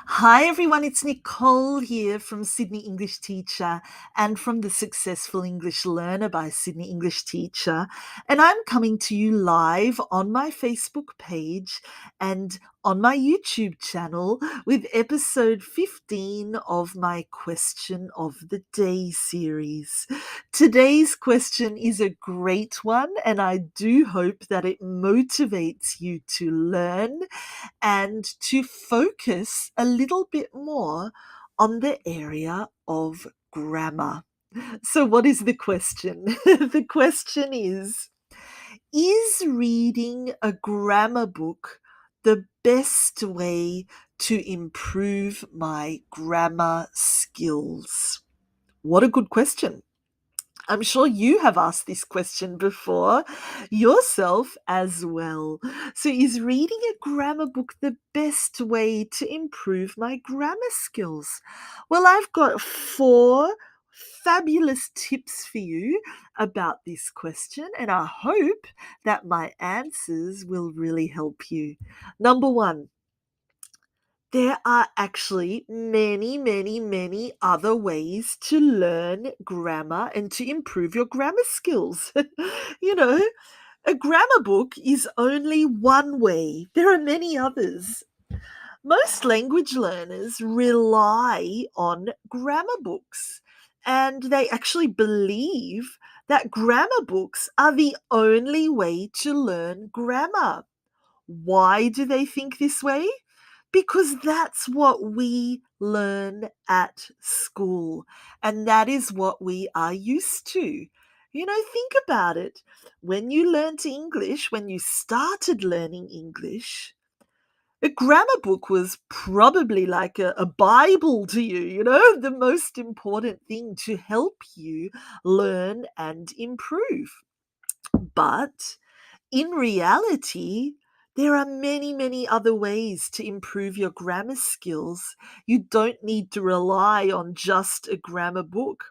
Hi everyone, it's Nicole here from Sydney English Teacher and from the Successful English Learner by Sydney English Teacher. And I'm coming to you live on my Facebook page and on my YouTube channel with episode 15 of my Question of the Day series. Today's question is a great one, and I do hope that it motivates you to learn and to focus a little bit more on the area of grammar. So, what is the question? The question is reading a grammar book the best way to improve my grammar skills? What a good question. I'm sure you have asked this question before yourself as well. So, is reading a grammar book the best way to improve my grammar skills? Well, I've got four fabulous tips for you about this question, and I hope that my answers will really help you. Number one, there are actually many other ways to learn grammar and to improve your grammar skills. You know, a grammar book is only one way, there are many others. Most language learners rely on grammar books, and they actually believe that grammar books are the only way to learn grammar. Why do they think this way? Because that's what we learn at school, and that is what we are used to. Think about it. When you learned English, when you started learning English, a grammar book was probably like a Bible to you, the most important thing to help you learn and improve. But in reality, there are many other ways to improve your grammar skills. You don't need to rely on just a grammar book.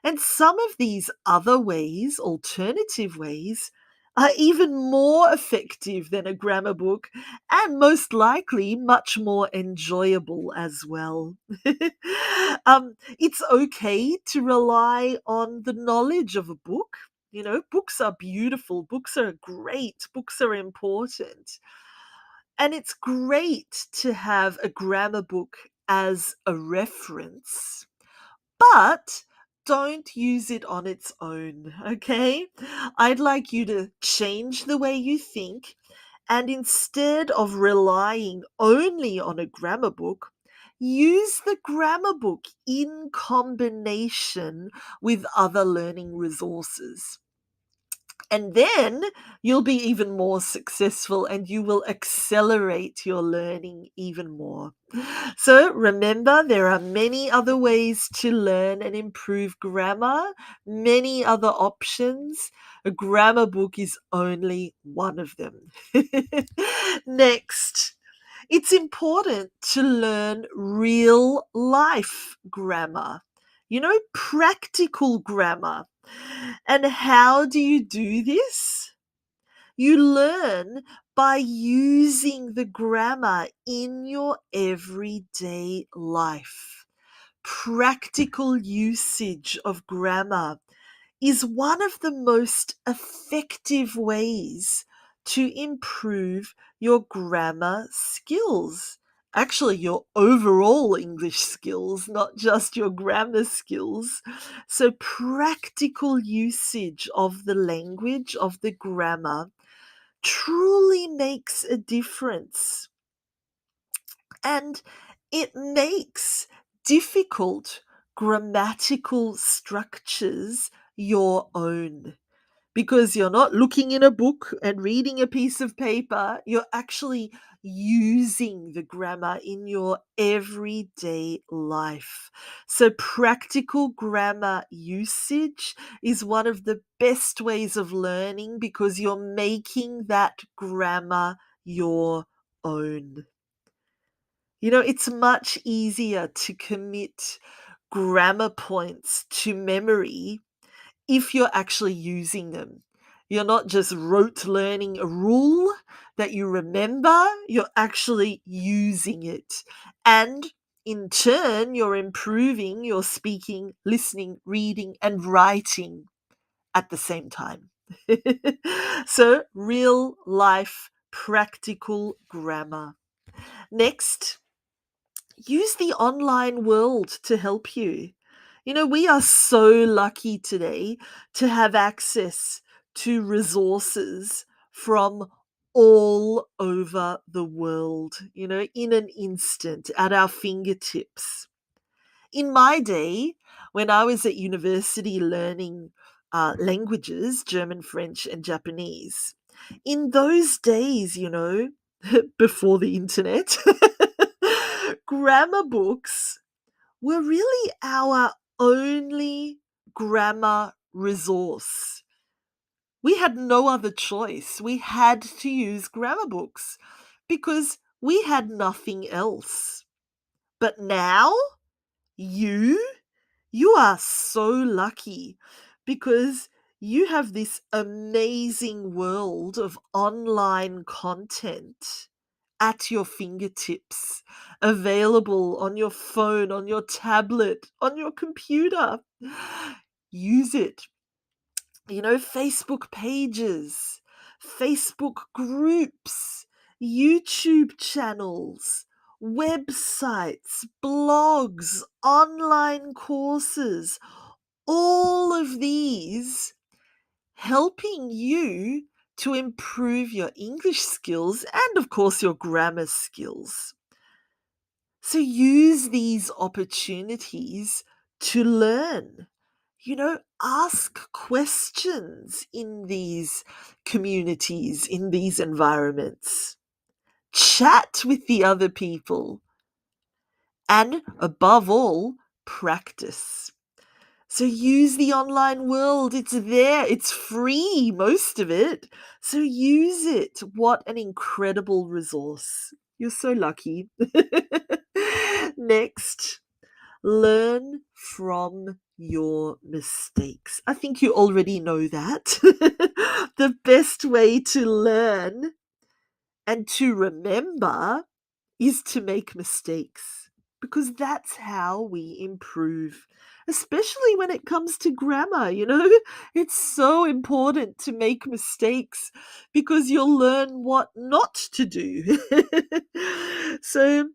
And some of these other ways, alternative ways, are even more effective than a grammar book and most likely much more enjoyable as well. It's okay to rely on the knowledge of a book. Books are beautiful, books are great, books are important. And it's great to have a grammar book as a reference, but don't use it on its own, okay? I'd like you to change the way you think, and instead of relying only on a grammar book, use the grammar book in combination with other learning resources. And then you'll be even more successful and you will accelerate your learning even more. So remember, there are many other ways to learn and improve grammar, many other options. A grammar book is only one of them. Next, it's important to learn real life grammar, practical grammar. And how do you do this? You learn by using the grammar in your everyday life. Practical usage of grammar is one of the most effective ways to improve your grammar skills. Actually, your overall English skills, not just your grammar skills. So, practical usage of the language, of the grammar, truly makes a difference. And it makes difficult grammatical structures your own, because you're not looking in a book and reading a piece of paper. You're actually using the grammar in your everyday life. So, practical grammar usage is one of the best ways of learning because you're making that grammar your own. It's much easier to commit grammar points to memory if you're actually using them. You're not just rote learning a rule that you remember, you're actually using it. And In turn, you're improving your speaking, listening, reading, and writing at the same time. So, real life practical grammar. Next, use the online world to help you. You know, we are so lucky today to have access to resources from all over the world, in an instant at our fingertips. In my day, when I was at university learning languages, German, French, and Japanese, in those days, before the internet, grammar books were really our only grammar resource. We had no other choice. We had to use grammar books because we had nothing else. But now, you you are so lucky because you have this amazing world of online content at your fingertips, available on your phone, on your tablet, on your computer. Use it. Facebook pages, Facebook groups, YouTube channels, websites, blogs, online courses, all of these helping you to improve your English skills and, of course, your grammar skills. So use these opportunities to learn. Ask questions in these communities, in these environments. Chat with the other people. And above all, practice. So use the online world. It's there. It's free, most of it. So use it. What an incredible resource. You're so lucky. Next, learn from your mistakes. I think you already know that. The best way to learn and to remember is to make mistakes because that's how we improve, especially when it comes to grammar. It's so important to make mistakes because you'll learn what not to do. So,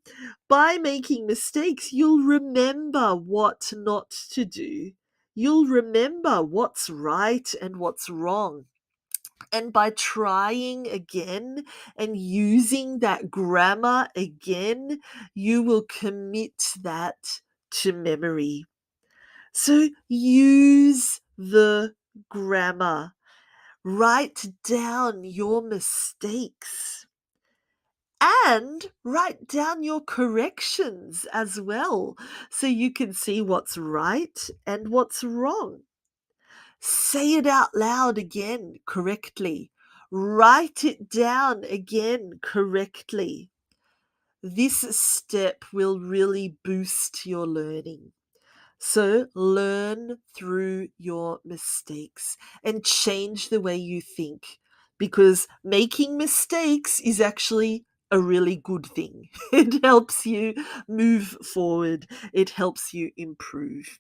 by making mistakes, you'll remember what not to do. You'll remember what's right and what's wrong. And by trying again and using that grammar again, you will commit that to memory. So use the grammar. Write down your mistakes and write down your corrections as well so you can see what's right and what's wrong. Say it out loud again correctly. Write it down again correctly. This step will really boost your learning. So learn through your mistakes and change the way you think because making mistakes is actually a really good thing. It helps you move forward, it helps you improve.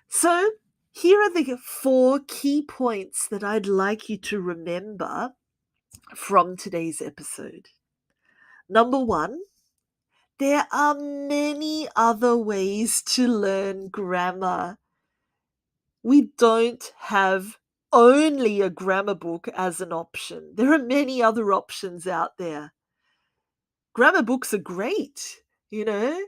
So, here are the 4 key points that I'd like you to remember from today's episode. Number 1, there are many other ways to learn grammar. We don't have only a grammar book as an option. There are many other options out there. Grammar books are great, you know.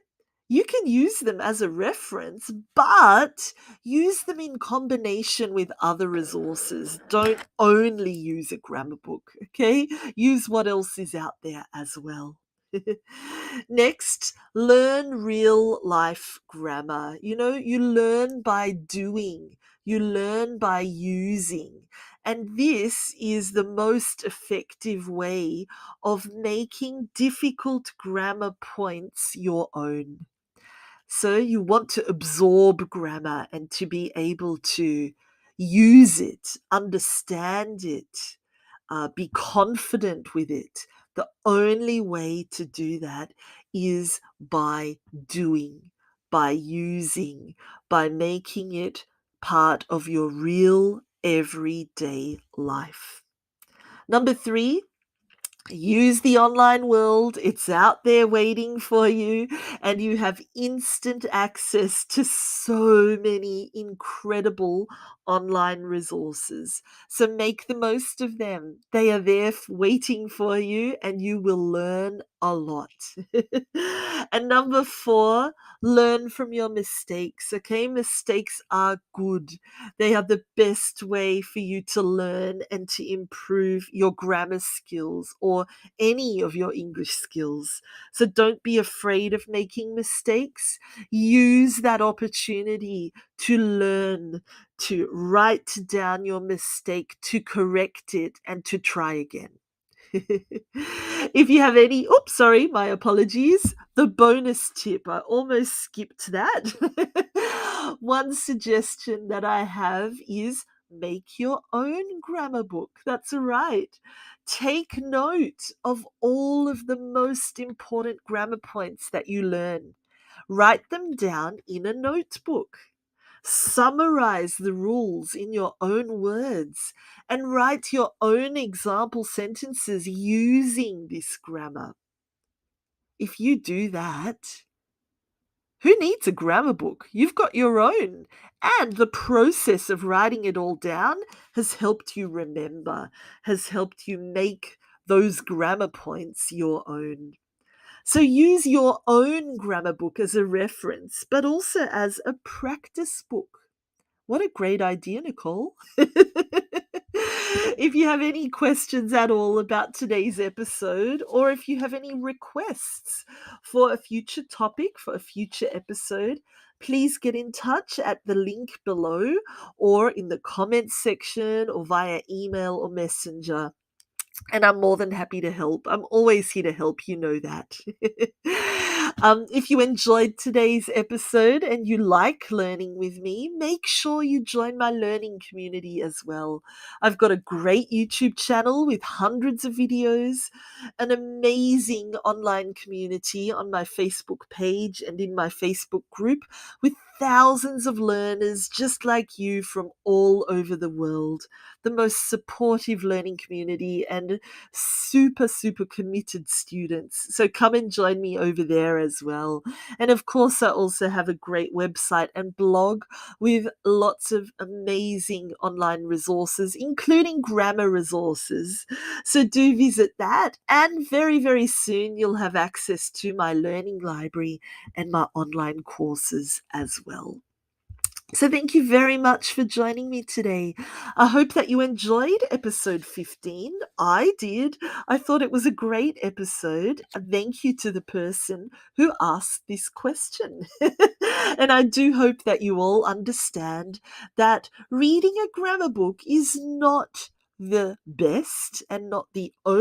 You can use them as a reference, but use them in combination with other resources. Don't only use a grammar book, okay? Use what else is out there as well. Next, learn real life grammar. You learn by doing, you learn by using. And this is the most effective way of making difficult grammar points your own. So you want to absorb grammar and to be able to use it, understand it, be confident with it. The only way to do that is by doing, by using, by making it part of your real everyday life. Number 3, use the online world. It's out there waiting for you, and you have instant access to so many incredible online resources. So make the most of them. They are there waiting for you, and you will learn a lot. And number 4, learn from your mistakes. Okay, mistakes are good. They are the best way for you to learn and to improve your grammar skills or any of your English skills. So don't be afraid of making mistakes. Use that opportunity to learn, to write down your mistake, to correct it, and to try again. If you have any, oops, sorry, my apologies. The bonus tip, I almost skipped that. One suggestion that I have is make your own grammar book. That's right. Take note of all of the most important grammar points that you learn. Write them down in a notebook. Summarize the rules in your own words and write your own example sentences using this grammar. If you do that, who needs a grammar book? You've got your own. And the process of writing it all down has helped you remember, has helped you make those grammar points your own. So use your own grammar book as a reference, but also as a practice book. What a great idea, Nicole. If you have any questions at all about today's episode, or if you have any requests for a future topic, for a future episode, please get in touch at the link below or in the comments section or via email or messenger. And I'm more than happy to help. I'm always here to help, you know that. If you enjoyed today's episode and you like learning with me, make sure you join my learning community as well. I've got a great YouTube channel with hundreds of videos, an amazing online community on my Facebook page and in my Facebook group with thousands of learners just like you from all over the world. The most supportive learning community and super, super committed students. So come and join me over there as well. And of course, I also have a great website and blog with lots of amazing online resources, including grammar resources. So do visit that. And very, very soon, you'll have access to my learning library and my online courses as well. So thank you very much for joining me today. I hope that you enjoyed episode 15. I did. I thought it was a great episode. Thank you to the person who asked this question. And I do hope that you all understand that reading a grammar book is not the best and not the only